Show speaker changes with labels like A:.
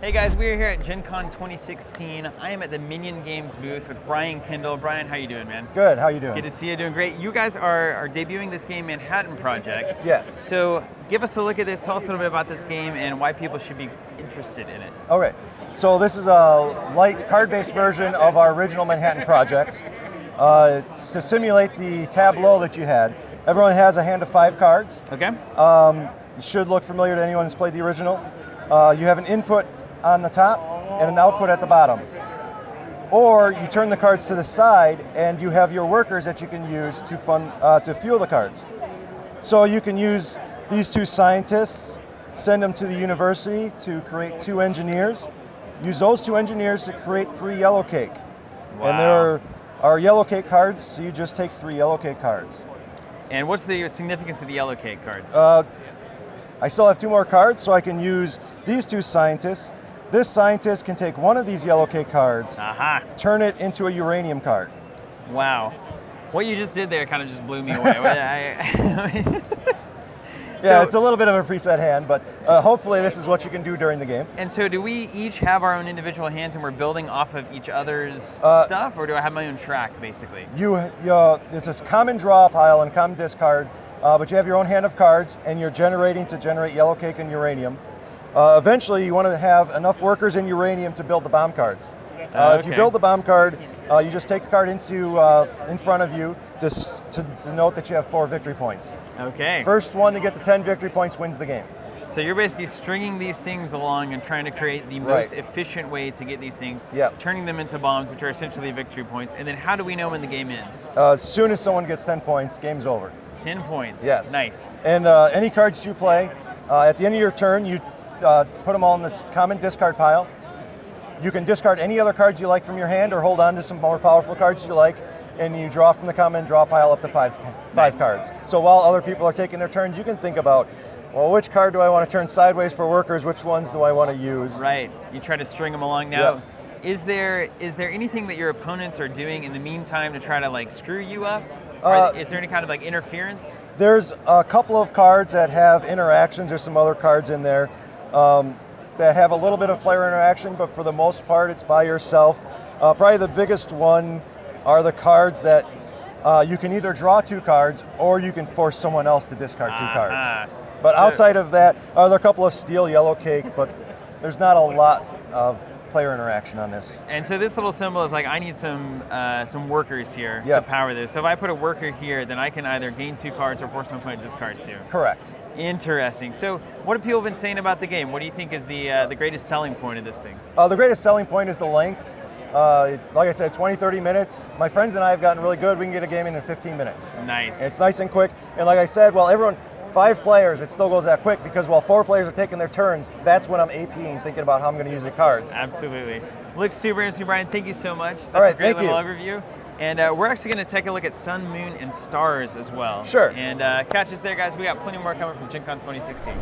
A: Hey guys, we are here at GenCon 2016. I am at the Minion Games booth with Brian Kendall. Brian, how you doing, man?
B: Good, how you doing?
A: Good to see you, doing great. You guys are debuting this game, Manhattan Project.
B: Yes.
A: So give us a look at this, tell us a little bit about this game and why people should be interested in it.
B: Okay, so this is a light card-based version of our original Manhattan Project. It's to simulate the tableau that you had. Everyone has a hand of 5 cards.
A: Okay.
B: It should look familiar to anyone who's played the original. You have an input on the top and an output at the bottom. Or you turn the cards to the side and you have your workers that you can use to fuel the cards. So you can use these 2 scientists, send them to the university to create 2 engineers, use those 2 engineers to create 3 yellow cake.
A: Wow.
B: And there are yellow cake cards, so you just take 3 yellow cake cards.
A: And what's the significance of the yellow cake cards?
B: I still have 2 more cards, so I can use these 2 scientists. This scientist can take one of these yellow cake cards, turn it into a uranium card.
A: Wow. What you just did there kind of just blew me away.
B: Yeah, it's a little bit of a preset hand, but hopefully this is what you can do during the game.
A: And so do we each have our own individual hands and we're building off of each other's stuff, or do I have my own track, basically?
B: There's this common draw pile and common discard, but you have your own hand of cards, and you're generating to generate yellow cake and uranium. Eventually, you want to have enough workers in uranium to build the bomb cards. If you build the bomb card, you just take the card in front of you to denote that you have 4 victory points.
A: Okay.
B: First one to get to 10 victory points wins the game.
A: So you're basically stringing these things along and trying to create the most efficient way to get these things, turning them into bombs, which are essentially victory points. And then how do we know when the game ends?
B: As soon as someone gets 10 points, game's over.
A: 10 points.
B: Yes.
A: Nice.
B: And any cards you play, at the end of your turn, you put them all in this common discard pile. You can discard any other cards you like from your hand or hold on to some more powerful cards you like, and you draw from the common draw pile up to 5 cards. So while other people are taking their turns, you can think about, well, which card do I want to turn sideways for workers? Which ones do I want to use?
A: Right. You try to string them along. Now, is there anything that your opponents are doing in the meantime to try to like screw you up? Is there any kind of like interference?
B: There's a couple of cards that have interactions. There's some other cards in there that have a little bit of player interaction, but for the most part, it's by yourself. Probably the biggest one are the cards that you can either draw 2 cards or you can force someone else to discard 2 cards. But outside of that, there are a couple of steel yellow cake, but there's not a lot of player interaction on this.
A: And so this little symbol is like, I need some workers here to power this. So if I put a worker here, then I can either gain 2 cards or force my opponent to discard 2.
B: Correct.
A: Interesting. So what have people been saying about the game? What do you think is the greatest selling point of this thing?
B: The greatest selling point is the length. Like I said, 20, 30 minutes. My friends and I have gotten really good. We can get a game in 15 minutes.
A: Nice.
B: It's nice and quick. And like I said, well, 5 players, it still goes that quick, because while 4 players are taking their turns, that's when I'm APing, thinking about how I'm going to use the cards.
A: Absolutely. Looks super interesting, Brian. Thank you so much. That's
B: All right,
A: a great
B: thank
A: little
B: you.
A: overview. And we're actually going to take a look at Sun, Moon, and Stars as well.
B: Sure.
A: And catch us there, guys. We got plenty more coming from GenCon 2016.